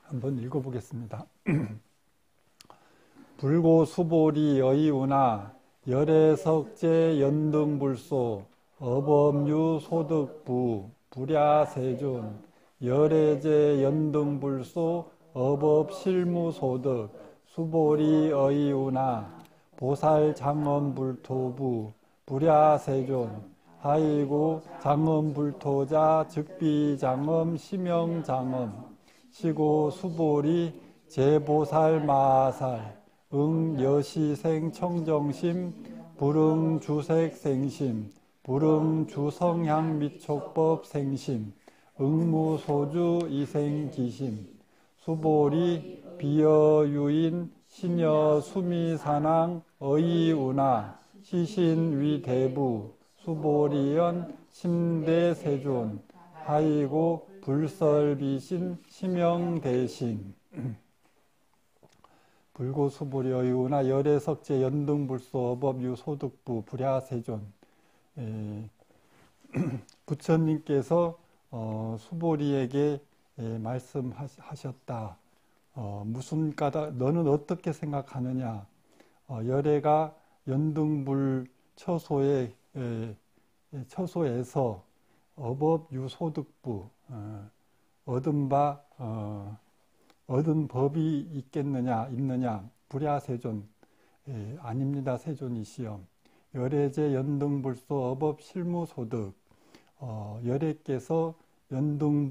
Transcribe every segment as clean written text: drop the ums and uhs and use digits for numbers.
한번 읽어보겠습니다. 불고수보리 의우나 열애석제 연등불소 어법유 소득부 불야세존 열애제 연등불소 어법실무소득 수보리 의우나 보살장엄불토부 불야세존 하이고 장엄불토자 즉비장엄 심영장엄 시고 수보리 제보살마살 응여시생 청정심 불응주색생심 불응주성향미촉법 생심 응무소주 이생기심 수보리 비여유인 신여수미산왕 의우나 시신위대부 수보리연 심대세존 하이고 불설비신 심영대신 불고수보리 의우나 열애석제 연등불소 어법유 소득부 불야세존 부처님께서 수보리에게 말씀하셨다. 무슨 까닭, 너는 어떻게 생각하느냐? 열애가 연등불 처소에서 어법유소득부 얻은 법이 있느냐? 불야세존 아닙니다. 세존이시여. 열애제 연등불소 어법실무소득 열애께서 연등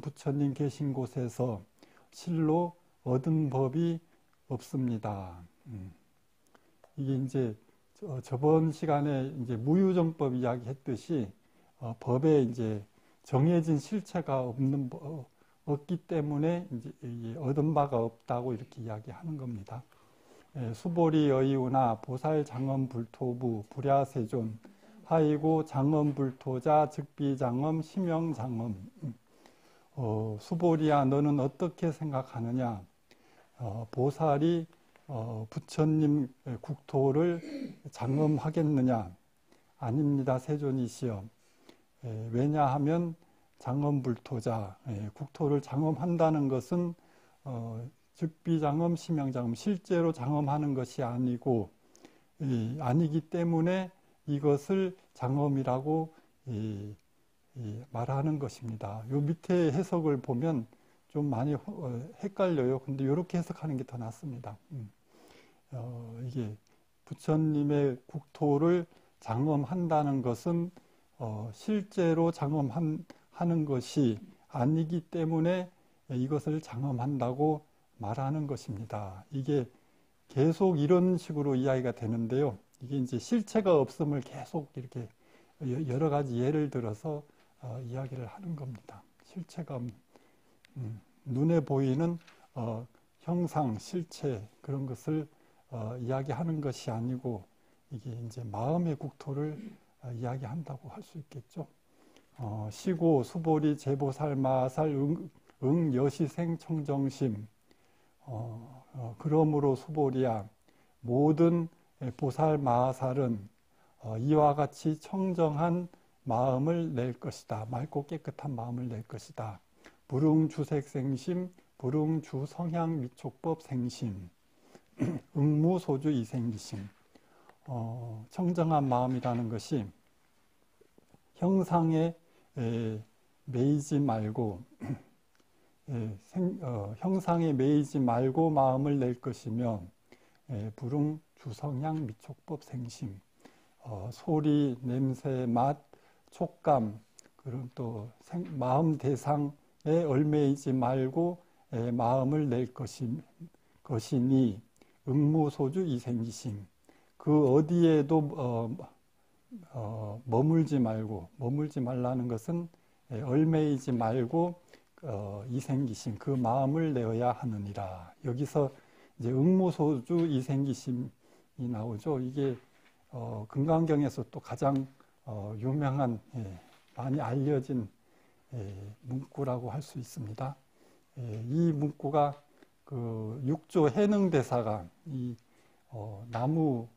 부처님 계신 곳에서 실로 얻은 법이 없습니다. 이게 이제 저번 시간에 이제 무유정법 이야기했듯이 법에 이제 정해진 실체가 없기 때문에 이제 얻은 바가 없다고 이렇게 이야기하는 겁니다. 수보리 의우나 보살장엄불토부 불야세존 하이고 장엄불토자 즉비장엄 심영장엄 수보리야 너는 어떻게 생각하느냐? 보살이 부처님 국토를 장엄하겠느냐? 아닙니다. 세존이시여. 왜냐하면 장엄불토자 국토를 장엄한다는 것은 즉비장엄 심영장엄 실제로 장엄하는 것이 아니고 아니기 때문에 이것을 장엄이라고 말하는 것입니다. 요 밑에 해석을 보면 좀 많이 헷갈려요. 근데 이렇게 해석하는 게 더 낫습니다. 이게 부처님의 국토를 장엄한다는 것은 실제로 장엄하는 것이 아니기 때문에 이것을 장엄한다고 말하는 것입니다. 이게 계속 이런 식으로 이야기가 되는데요. 이게 이제 실체가 없음을 계속 이렇게 여러 가지 예를 들어서 이야기를 하는 겁니다. 실체가 눈에 보이는 형상, 실체 그런 것을 이야기하는 것이 아니고 이게 이제 마음의 국토를 이야기한다고 할 수 있겠죠. 시고 수보리 제보살마살 응여시생 청정심 그러므로 수보리야 모든 보살 마살은 이와 같이 청정한 마음을 낼 것이다. 맑고 깨끗한 마음을 낼 것이다. 불응주색생심, 불응주성향미촉법 생심, 응무소주 이생기심. 청정한 마음이라는 것이 형상에 매이지 말고 형상에 매이지 말고 마음을 낼 것이며 불응 주성향 미촉법 생심 소리, 냄새, 맛, 촉감 그리고 또 마음 대상에 얽매이지 말고 마음을 낼 것이니 응무소주 이생기심 그 어디에도 머물지 말라는 것은 얽매이지 말고 이생기심 그 마음을 내어야 하느니라. 여기서 이제 응무소주 이생기심이 나오죠. 이게 금강경에서 또 가장 유명한 많이 알려진 문구라고 할 수 있습니다. 이 문구가 그 육조 해능대사가 이 나무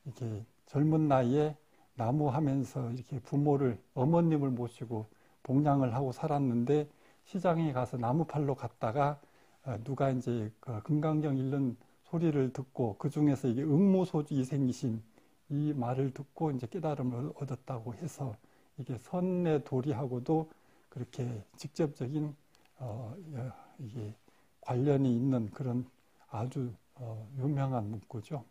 이렇게 젊은 나이에 나무 하면서 이렇게 부모를 어머님을 모시고 복양을 하고 살았는데 시장에 가서 나무팔로 갔다가 누가 이제 그 금강경 읽는 소리를 듣고 그 중에서 이게 응모소주 이생기심 이 말을 듣고 이제 깨달음을 얻었다고 해서 이게 선내 도리하고도 그렇게 직접적인 이게 관련이 있는 그런 아주 유명한 문구죠.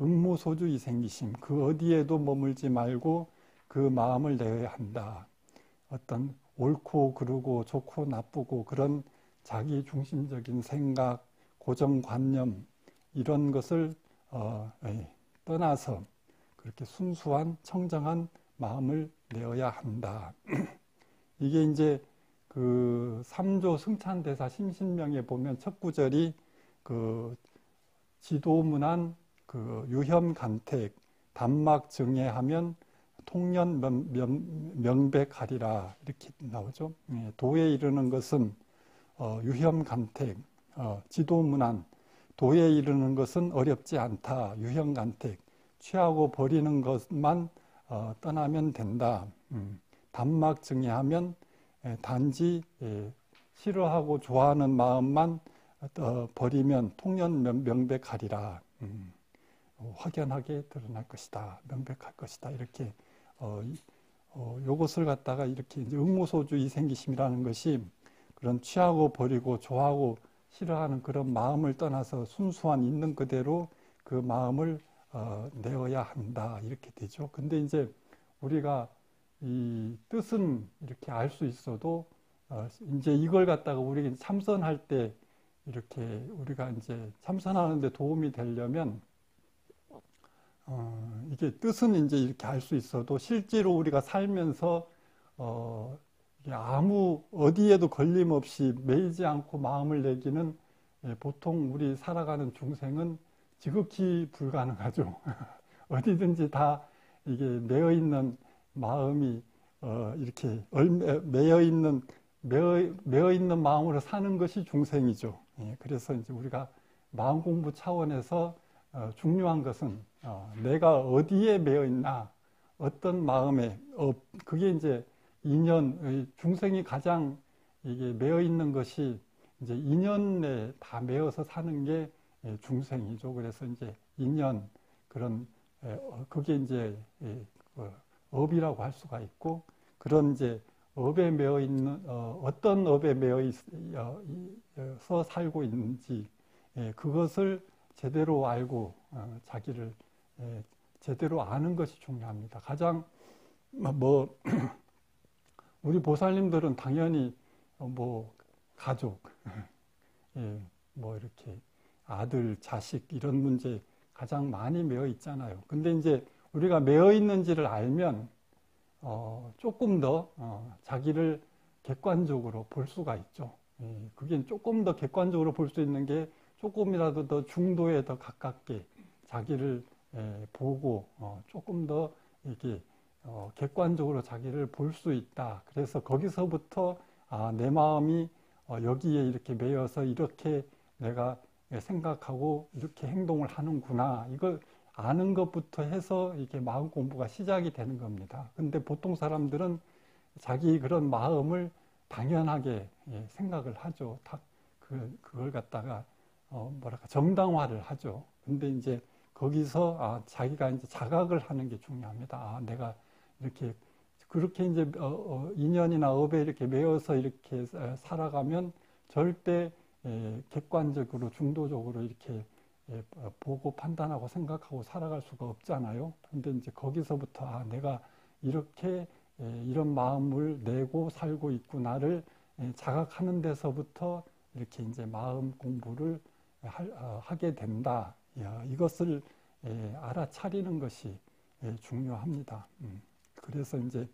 응모소주 이생기심 그 어디에도 머물지 말고 그 마음을 내어야 한다. 어떤 옳고 그르고 좋고 나쁘고 그런 자기 중심적인 생각, 고정관념 이런 것을 떠나서 그렇게 순수한 청정한 마음을 내어야 한다. 이게 이제 그 3조 승찬대사 심신명에 보면 첫 구절이 그 지도문안 그 유혐간택 단막 증해하면 통년 명백하리라 이렇게 나오죠. 도에 이르는 것은 유혐간택, 지도문안 도에 이르는 것은 어렵지 않다. 유형간택, 취하고 버리는 것만 떠나면 된다. 단막 증해하면 단지 싫어하고 좋아하는 마음만 버리면 통년 명백하리라. 확연하게 드러날 것이다. 명백할 것이다. 이렇게 요것을 갖다가 이렇게 이제 응모소주 이생기심이라는 것이 그런 취하고 버리고 좋아하고 싫어하는 그런 마음을 떠나서 순수한 있는 그대로 그 마음을 내어야 한다 이렇게 되죠. 근데 이제 우리가 이 뜻은 이렇게 알 수 있어도 이제 이걸 갖다가 우리가 참선할 때 이렇게 우리가 이제 참선하는데 도움이 되려면 이게 뜻은 이제 이렇게 알 수 있어도 실제로 우리가 살면서 아무 어디에도 걸림없이 매이지 않고 마음을 내기는 보통 우리 살아가는 중생은 지극히 불가능하죠. 어디든지 다 이게 매여 있는 마음이 이렇게 매여 있는 마음으로 사는 것이 중생이죠. 그래서 이제 우리가 마음 공부 차원에서 중요한 것은 내가 어디에 매여 있나, 어떤 마음에 그게 이제 인연, 중생이 가장 이게 매여 있는 것이 이제 인연에 다 매여서 사는 게 중생이죠. 그래서 이제 인연, 그런, 그게 이제 업이라고 할 수가 있고, 그런 이제 업에 매여 있는, 어떤 업에 매여 있어 살고 있는지, 그것을 제대로 알고, 자기를 제대로 아는 것이 중요합니다. 가장, 우리 보살님들은 당연히 가족, 이렇게 아들, 자식 이런 문제 가장 많이 매여 있잖아요. 근데 이제 우리가 매여 있는지를 알면 조금 더 자기를 객관적으로 볼 수가 있죠. 그게 조금 더 객관적으로 볼 수 있는 게 조금이라도 더 중도에 더 가깝게 자기를 보고 조금 더 이렇게 객관적으로 자기를 볼 수 있다. 그래서 거기서부터 내 마음이 여기에 이렇게 매여서 이렇게 내가 생각하고 이렇게 행동을 하는구나. 이걸 아는 것부터 해서 이렇게 마음 공부가 시작이 되는 겁니다. 근데 보통 사람들은 자기 그런 마음을 당연하게 생각을 하죠. 그걸 갖다가 정당화를 하죠. 근데 이제 거기서 자기가 이제 자각을 하는 게 중요합니다. 내가 이렇게 그렇게 이제 인연이나 업에 이렇게 매여서 이렇게 살아가면 절대 객관적으로 중도적으로 이렇게 보고 판단하고 생각하고 살아갈 수가 없잖아요. 근데 이제 거기서부터 내가 이렇게 이런 마음을 내고 살고 있구나를 자각하는 데서부터 이렇게 이제 마음 공부를 하게 된다. 이것을 알아차리는 것이 중요합니다. 그래서 이제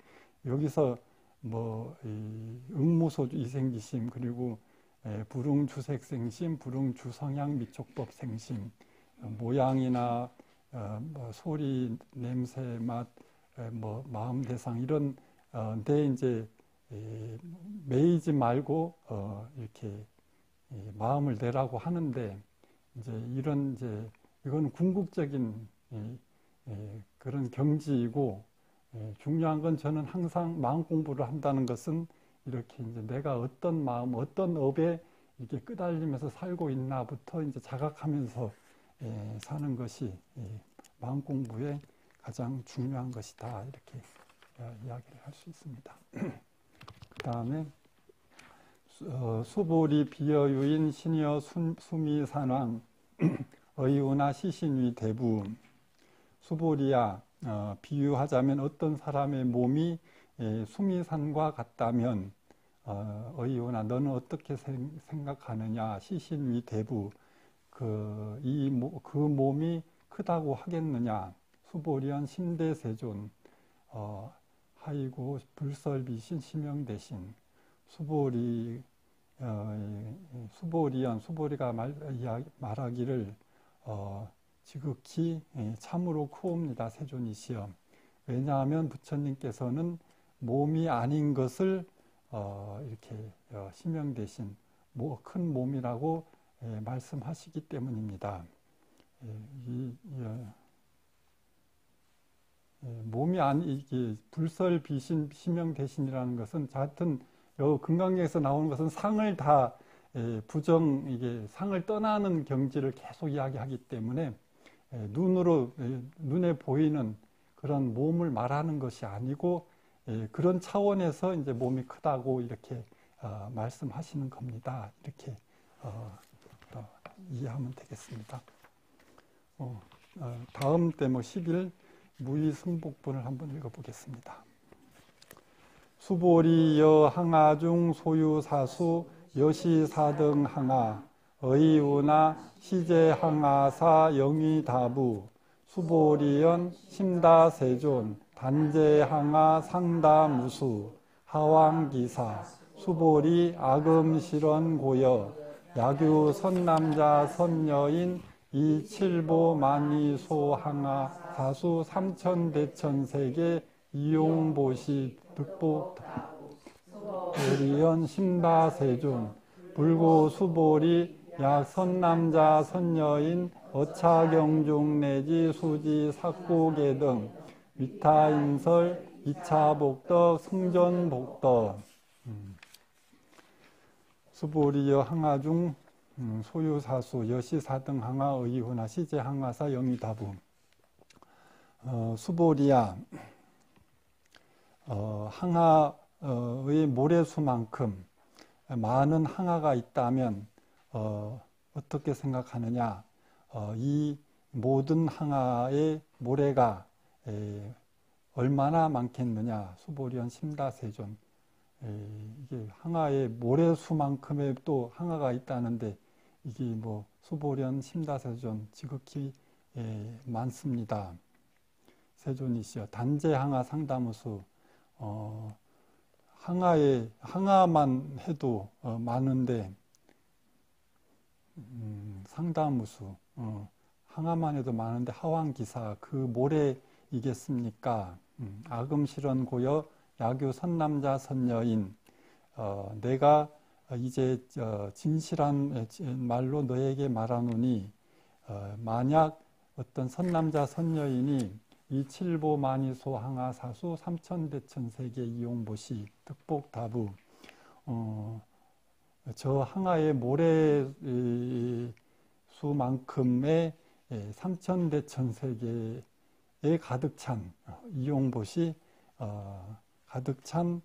여기서 응모소주 이생기심 그리고 불응주색생심, 불응주성향 미촉법생심, 모양이나 소리, 냄새, 맛, 마음 대상 이런 데 이제 매이지 말고 이렇게 마음을 내라고 하는데 이제 이건 궁극적인 그런 경지이고 중요한 건 저는 항상 마음 공부를 한다는 것은 이렇게 이제 내가 어떤 마음, 어떤 업에 이렇게 끄달리면서 살고 있나부터 이제 자각하면서 사는 것이 마음 공부의 가장 중요한 것이다. 이렇게 이야기를 할 수 있습니다. 그 다음에 수보리 비여유인 신여 수미산왕 의우나 시신위 대부. 수보리야, 비유하자면 어떤 사람의 몸이 수미산과 같다면 의우나 너는 어떻게 생각하느냐. 시신위 대부. 그 몸이 크다고 하겠느냐. 수보리언 심대세존 하이고 불설비신 심영대신. 수보리가 말하기를 지극히 참으로 크옵니다. 세존이시여. 왜냐하면 부처님께서는 몸이 아닌 것을 이렇게 심영대신 큰 몸이라고 말씀하시기 때문입니다. 몸이 이게 불설비신 심영대신이라는 것은 하여튼 금강경에서 나오는 것은 상을 다 이게 상을 떠나는 경지를 계속 이야기하기 때문에 눈에 보이는 그런 몸을 말하는 것이 아니고 그런 차원에서 이제 몸이 크다고 이렇게 말씀하시는 겁니다. 이렇게 이해하면 되겠습니다. 다음 대목 10일 무의승복본을 한번 읽어보겠습니다. 수보리여 항아중 소유사수 여시사등 항아 의우나 시제항아사 영위다부 수보리연 심다세존 단제항아 상다무수 하왕기사 수보리 아금실언고여 야규 선남자 선여인 이칠보 만이소항아 사수 삼천대천세계 이용보시 득보 오리연 심다세존 불고 수보리 약 선남자 선여인 어차경중 내지 수지 sak고계 등 위타인설 이차복덕 승전복덕 수보리여 항아중 소유사수 여시사등 항아 의후나 시제항아사 영위다부 수보리야 항아의 모래수만큼 많은 항아가 있다면 어떻게 생각하느냐. 이 모든 항아의 모래가 얼마나 많겠느냐. 수보리언 심다세존. 이게 항아의 모래수만큼의 또 항아가 있다는데 이게 뭐 수보리언 심다세존 지극히 많습니다. 세존이시여. 단제항아 상다무수. 항아만 해도 많은데 상다무수 항아만 해도 많은데 하왕기사 그 모래이겠습니까? 아금실언 고여 야규 선남자 선여인 내가 이제 진실한 말로 너에게 말하노니 만약 어떤 선남자 선여인이 이칠보 만이소 항아 사수 삼천대천세계 이용보시 득복다부 저 항아의 모래수만큼의 삼천대천세계에 가득 찬 이용보시 가득 찬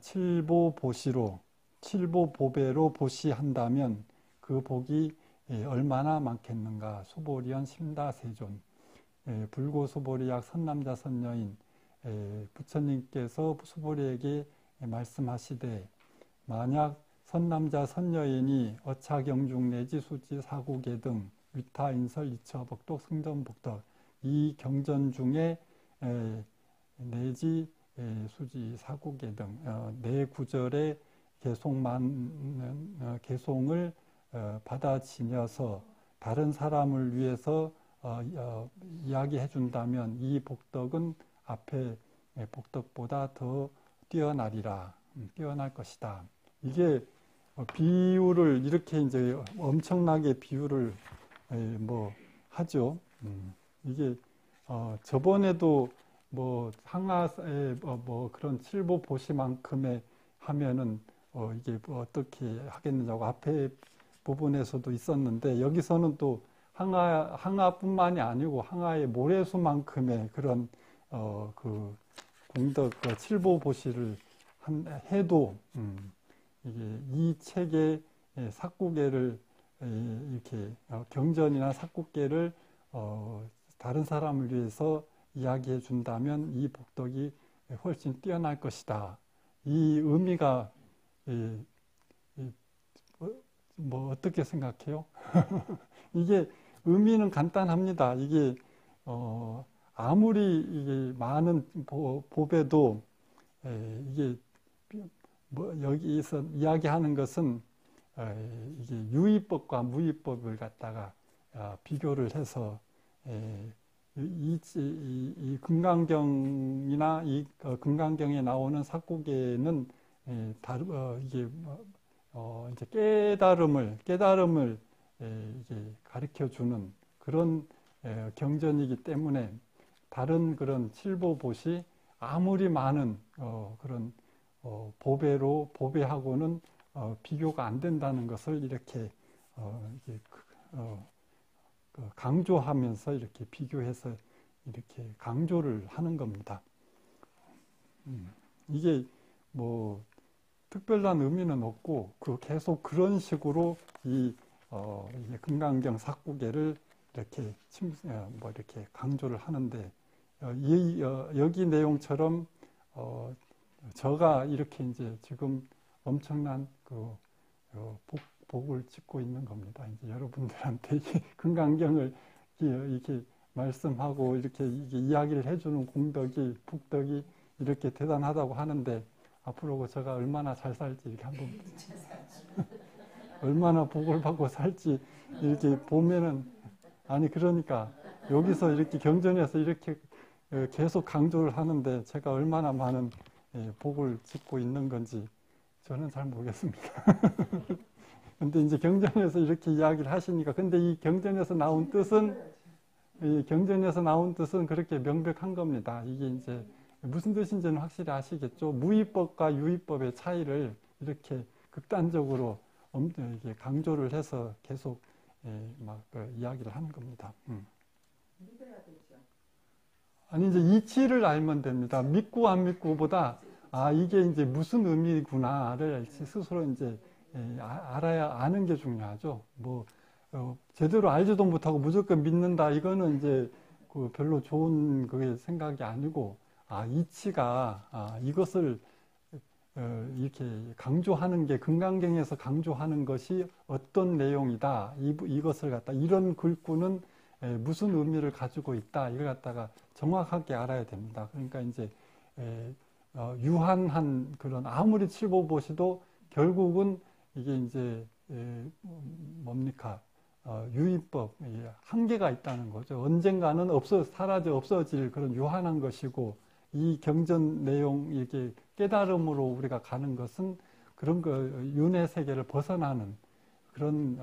칠보보시로 칠보보배로 보시한다면 그 복이 얼마나 많겠는가. 수보리언 심다세존 불고수보리약 선남자 선여인 부처님께서 수보리에게 말씀하시되 만약 선남자 선여인이 어차경중 내지 수지 사고계 등 위타인설 이처복덕 승전복덕 이 경전 중에 내지 수지 사고계 등 네 구절의 개송을 받아지녀서 다른 사람을 위해서 이야기해 준다면 이 복덕은 앞에 복덕보다 더 뛰어날 것이다. 이게 비유를 이렇게 이제 엄청나게 비유를 하죠. 이게 저번에도 항아에 그런 칠보보시만큼의 하면은 이게 뭐 어떻게 하겠느냐고 앞에 부분에서도 있었는데 여기서는 또 항아뿐만이 아니고 항아의 모래수만큼의 그런 그 공덕 칠보보시를 해도 이게 이 책의 삭구계를 이렇게 경전이나 삭구계를 다른 사람을 위해서 이야기해 준다면 이 복덕이 훨씬 뛰어날 것이다. 이 의미가 뭐 어떻게 생각해요? 이게 의미는 간단합니다. 이게 아무리 이게 많은 법에도 이게 뭐 여기서 이야기하는 것은 이게 유의법과 무의법을 갖다가 비교를 해서 이 금강경이나 이 금강경에 나오는 삭구계는 이게 이제 깨달음을 이게 가르쳐 주는 그런 경전이기 때문에 다른 그런 칠보봇이 아무리 많은 그런 보배하고는 비교가 안 된다는 것을 이렇게 강조하면서 이렇게 비교해서 이렇게 강조를 하는 겁니다. 이게 뭐 특별한 의미는 없고 계속 그런 식으로 이게 금강경 삭구계를 이렇게 이렇게 강조를 하는데 여기 내용처럼 저가 이렇게 이제 지금 엄청난 복을 짓고 있는 겁니다. 이제 여러분들한테 금강경을 이렇게 말씀하고 이렇게 이야기를 해주는 공덕이 복덕이 이렇게 대단하다고 하는데 앞으로 제가 얼마나 잘 살지 이렇게 한번 얼마나 복을 받고 살지 이렇게 보면은 아니 그러니까 여기서 이렇게 경전에서 이렇게 계속 강조를 하는데 제가 얼마나 많은 복을 짓고 있는 건지 저는 잘 모르겠습니다. 근데 이제 경전에서 이렇게 이야기를 하시니까 근데 이 경전에서 나온 뜻은 그렇게 명백한 겁니다. 이게 이제 무슨 뜻인지는 확실히 아시겠죠? 무의법과 유의법의 차이를 이렇게 극단적으로 이렇게 강조를 해서 계속 막 이야기를 하는 겁니다. 아니 이제 이치를 알면 됩니다. 믿고 안 믿고보다 이게 이제 무슨 의미구나를 스스로 이제 아는 게 중요하죠. 뭐 제대로 알지도 못하고 무조건 믿는다 이거는 이제 별로 좋은 그게 생각이 아니고 이치가 이것을 이렇게 강조하는 게 금강경에서 강조하는 것이 어떤 내용이다 이것을 갖다 이런 글귀는 무슨 의미를 가지고 있다 이걸 갖다가 정확하게 알아야 됩니다. 그러니까 이제 유한한 그런 아무리 칠보보시도 결국은 이게 이제 뭡니까 유의법 한계가 있다는 거죠. 언젠가는 사라져 없어질 그런 유한한 것이고 이 경전 내용 이게 깨달음으로 우리가 가는 것은 그런 거 윤회 세계를 벗어나는 그런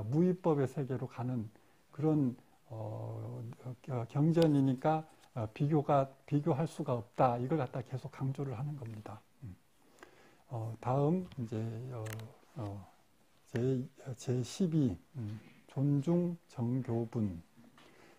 무의법의 세계로 가는 그런 경전이니까 비교할 수가 없다. 이걸 갖다 계속 강조를 하는 겁니다. 다음 이제 제12 존중 정교분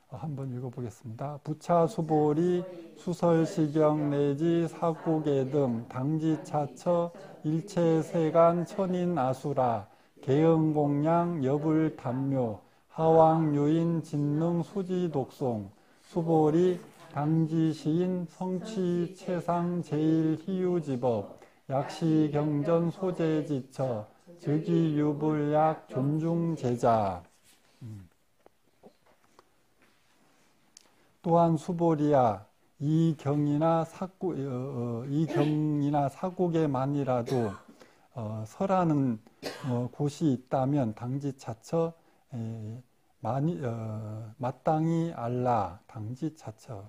한번 읽어보겠습니다. 부차수보리 수설시경 내지 사구계 등 당지차처 일체세간 천인아수라 계영공양 여불담묘 하왕유인 진능 수지독송 수보리 당지시인 성취체상 제일희유지법 약시경전 소재지처 즉위유불약 존중제자 또한 수보리야 이 경이나 사국에만이라도 설하는 곳이 있다면 당지차처 마땅히 알라 당지차처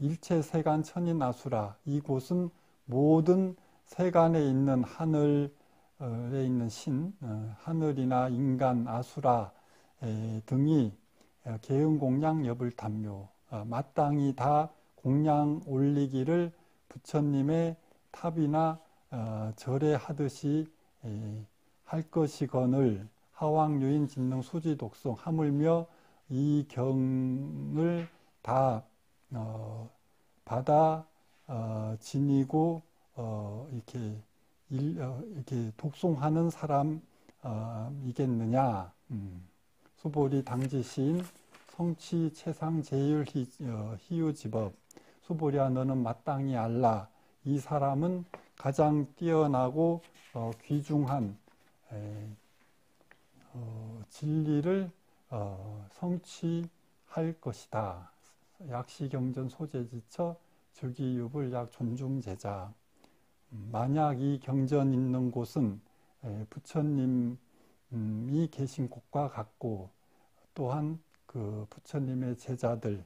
일체세간 천인아수라 이곳은 모든 세간에 있는 하늘에 있는 신 하늘이나 인간 아수라 등이 계응공양 여불담묘 마땅히 다 공양 올리기를 부처님의 탑이나 절에하듯이 할 것이거늘 하왕유인 진능 수지독송 하물며 이 경을 다 받아 지니고 이렇게 독송하는 사람이겠느냐. 수보리 당지시인 성취 최상 제율 희유지법 수보리야 너는 마땅히 알라. 이 사람은 가장 뛰어나고 귀중한 진리를 성취할 것이다. 약시경전 소재지처 즉위유불 약 존중제자. 만약 이 경전 있는 곳은 부처님이 계신 곳과 같고 또한 그 부처님의 제자들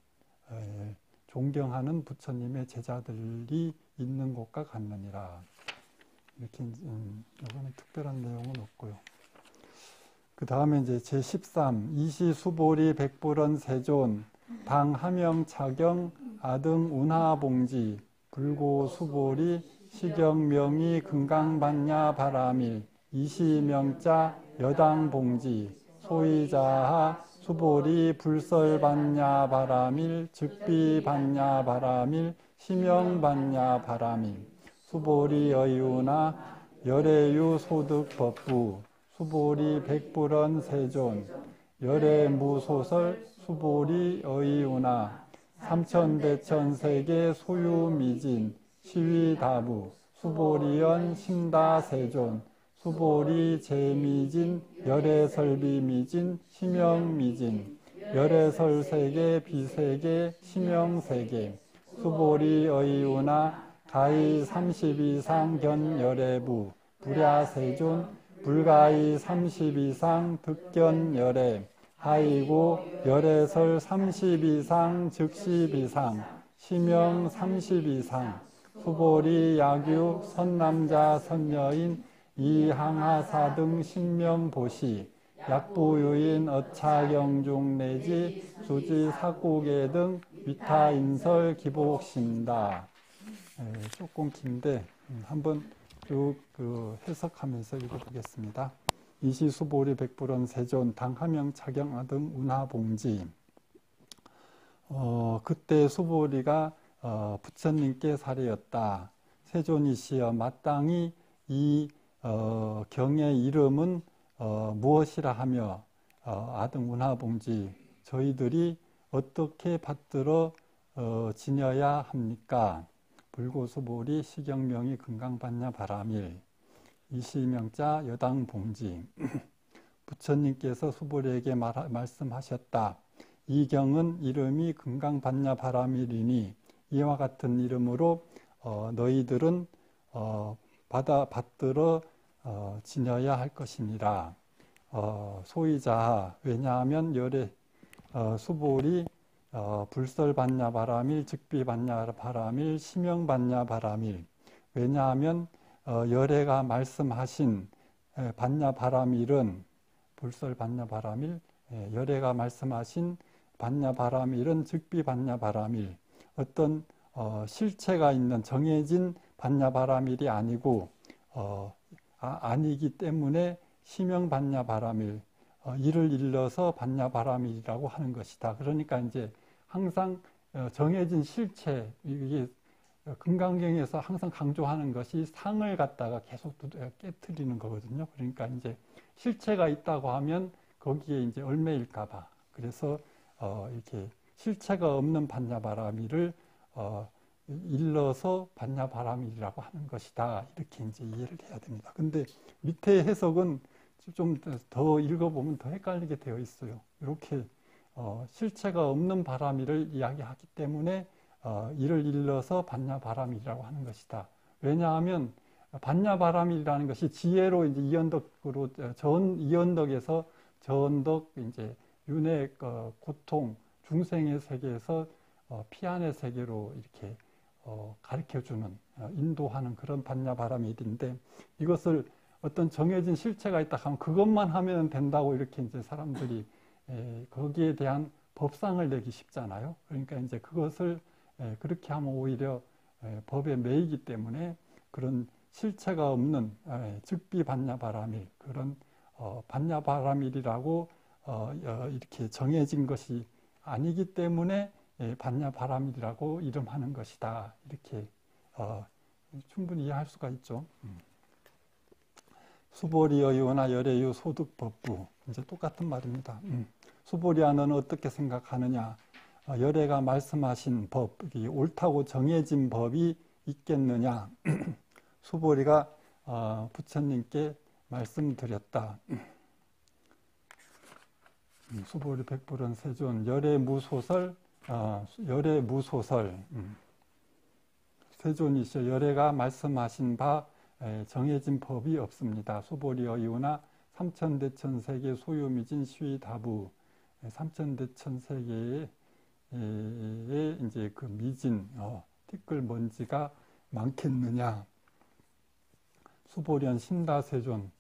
존경하는 부처님의 제자들이 있는 곳과 같느니라. 이렇게 이거는 특별한 내용은 없고요. 그 다음에 이제 제13 이시수보리 백불원 세존 당 하명 차경 아등 운하봉지 불고수보리 시경명이 금강반야 바라밀 이시명자 여당봉지 소이자하 수보리 불설반야 바라밀 즉비반야 바라밀 시명반야 바라밀 수보리 의유나 열애유 소득법부 수보리 백불원 세존 열애무소설 수보리 의유나 삼천대천세계 소유미진 시위다부 수보리연 심다세존 수보리 제미진 열애설비미진 시명미진 열애설세계 비세계 시명세계 수보리 의유나 가히 30이상 견열애부 불야세존 불가히 30이상 득견열애 하이고 열애설 30이상 즉시비상 시명 30이상 수보리 야규 선남자 선여인 이항하사 등 신명보시 약부유인 어차경중 내지 수지 사고계 등 위타인설 기복신다. 조금 긴데 한번 쭉 해석하면서 읽어보겠습니다. 이시수보리 백불원 세존 당하명 차경 등 운하봉지. 그때 수보리가 부처님께 사례였다. 세존이시여 마땅히 이 경의 이름은 무엇이라 하며 아등 운하봉지 저희들이 어떻게 받들어 지녀야 합니까? 불고수보리 시경명이 금강반야 바라밀 이시명자 여당봉지 부처님께서 수보리에게 말씀하셨다. 이 경은 이름이 금강반야 바라밀이니 이와 같은 이름으로 너희들은 받들어 지녀야 할 것이니라. 소이자하 왜냐하면 열애 수보리 불설반야 바라밀 즉비반야 바라밀 시명반야 바라밀 왜냐하면 열애가 말씀하신 반야 바라밀은 불설반야 바라밀 열애가 말씀하신 반야 바라밀은 즉비반야 바라밀 어떤 실체가 있는 정해진 반야 바라밀이 아니고 아니기 때문에 시명반야 바라밀 이를 일러서 반야 바라밀이라고 하는 것이다. 그러니까 이제 항상 정해진 실체 이게 금강경에서 항상 강조하는 것이 상을 갖다가 계속 깨트리는 거거든요. 그러니까 이제 실체가 있다고 하면 거기에 이제 얽매일까봐 그래서 이렇게 실체가 없는 반야 바라밀을 일러서 반야 바라밀이라고 하는 것이다. 이렇게 이제 이해를 해야 됩니다. 근데 밑에 해석은 좀 더 읽어보면 더 헷갈리게 되어 있어요. 이렇게 실체가 없는 바라밀을 이야기하기 때문에 이를 일러서 반야 바라밀이라고 하는 것이다. 왜냐하면 반야 바라밀이라는 것이 지혜로 이제 이언덕으로 이언덕에서 저언덕 이제 윤회 고통 중생의 세계에서 피안의 세계로 이렇게 가르쳐주는 인도하는 그런 반야 바라밀인데 이것을 어떤 정해진 실체가 있다 하면 그것만 하면 된다고 이렇게 이제 사람들이 거기에 대한 법상을 내기 쉽잖아요. 그러니까 이제 그것을 그렇게 하면 오히려 법에 매이기 때문에 그런 실체가 없는 즉비 반야바라밀, 그런 반야바라밀이라고 이렇게 정해진 것이 아니기 때문에 반야바라밀이라고 이름하는 것이다. 이렇게 충분히 이해할 수가 있죠. 수보리어유나 열애유 소득법부, 이제 똑같은 말입니다. 수보리아 너는 어떻게 생각하느냐? 열애가 말씀하신 법, 옳다고 정해진 법이 있겠느냐? 수보리가 부처님께 말씀드렸다. 수보리 백불원 세존 열애무소설, 열애무소설. 세존이시여 열애가 말씀하신 바 정해진 법이 없습니다. 수보리어 이유나 삼천대천세계 소유미진 시위다부, 삼천대천세계의 이제 그 미진 티끌 먼지가 많겠느냐? 수보련 신다세존,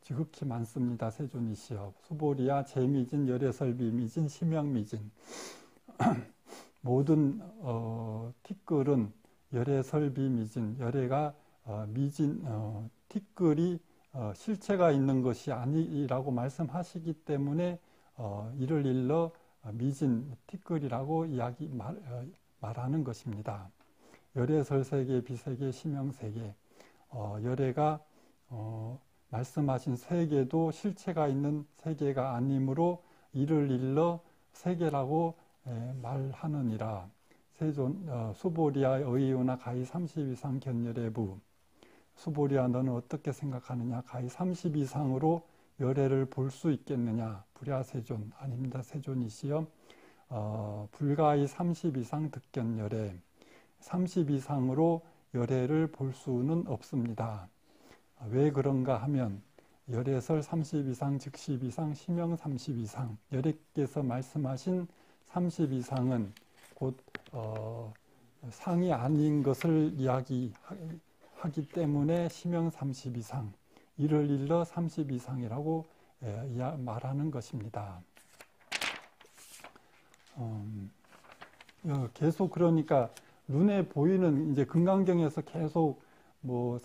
지극히 많습니다. 세존이시여. 수보리야 재미진, 열애설비 미진, 심영미진. 모든 티끌은 열애설비 미진, 열애가 미진, 티끌이 실체가 있는 것이 아니라고 말씀하시기 때문에 이를 일러 미진, 티끌이라고 말하는 것입니다. 열애설세계, 비세계, 심영세계. 열애가 말씀하신 세계도 실체가 있는 세계가 아니므로 이를 일러 세계라고 말하느니라. 세존, 수보리아 의유나 가히 30 이상 견열애부. 수보리아 너는 어떻게 생각하느냐? 가히 30 이상으로 열애를 볼 수 있겠느냐? 불야 세존, 아닙니다. 세존이시여. 불가히 30 이상 득견열애. 30 이상으로 열애를 볼 수는 없습니다. 왜 그런가 하면 열애설 30 이상, 즉십 이상, 심영 30 이상. 열애께서 말씀하신 30 이상은 곧 상이 아닌 것을 이야기하기 때문에 심영 30 이상, 이를 일러 30 이상이라고 말하는 것입니다. 계속 그러니까 눈에 보이는 이제 금강경에서 계속 뭐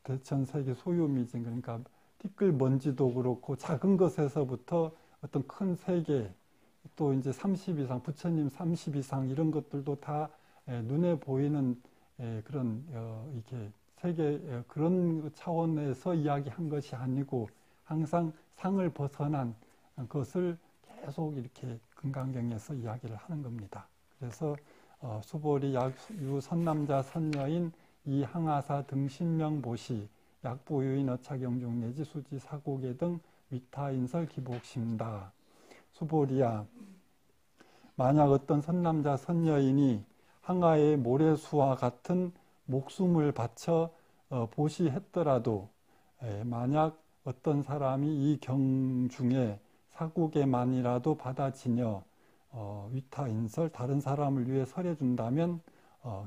대천세계 소유미진, 그러니까 티끌 먼지도 그렇고 작은 것에서부터 어떤 큰 세계, 또 이제 30 이상, 부처님 30 이상 이런 것들도 다 눈에 보이는 그런 이렇게 세계 그런 차원에서 이야기한 것이 아니고 항상 상을 벗어난 것을 계속 이렇게 금강경에서 이야기를 하는 겁니다. 그래서 수보리 유 선남자 선여인 이 항하사 등 신명보시 약보유인 어차경중 내지 수지 사고계 등 위타인설 기복심다. 수보리야, 만약 어떤 선남자 선여인이 항하의 모래수와 같은 목숨을 바쳐 보시했더라도 만약 어떤 사람이 이 경중에 사국에만이라도 받아지녀 위타인설 다른 사람을 위해 설해준다면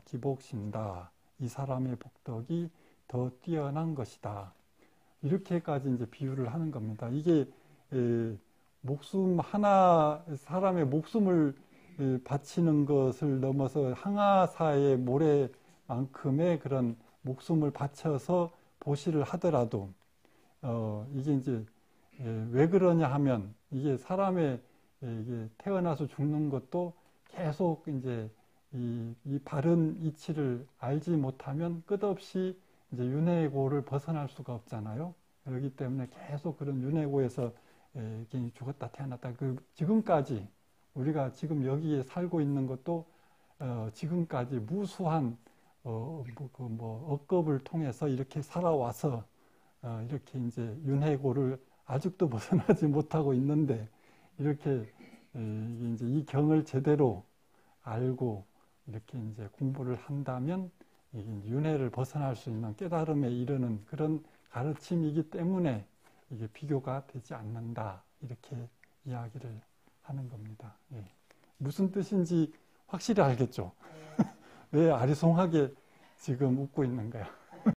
기복신다. 이 사람의 복덕이 더 뛰어난 것이다. 이렇게까지 이제 비유를 하는 겁니다. 이게 목숨 하나, 사람의 목숨을 바치는 것을 넘어서 항하사의 모래만큼의 그런 목숨을 바쳐서 보시를 하더라도 이게 이제 왜 그러냐 하면 이게 사람의 이게 태어나서 죽는 것도 계속 이제 이 바른 이치를 알지 못하면 끝없이 이제 윤회고를 벗어날 수가 없잖아요. 그렇기 때문에 계속 그런 윤회고에서 죽었다 태어났다. 지금까지 우리가 지금 여기에 살고 있는 것도 지금까지 무수한 억겁을 통해서 이렇게 살아와서 이렇게 이제 윤회고를 아직도 벗어나지 못하고 있는데 이렇게 이제 이 경을 제대로 알고 이렇게 이제 공부를 한다면 윤회를 벗어날 수 있는 깨달음에 이르는 그런 가르침이기 때문에 이게 비교가 되지 않는다. 이렇게 이야기를 하는 겁니다. 예. 무슨 뜻인지 확실히 알겠죠? 왜 아리송하게 지금 웃고 있는 거야?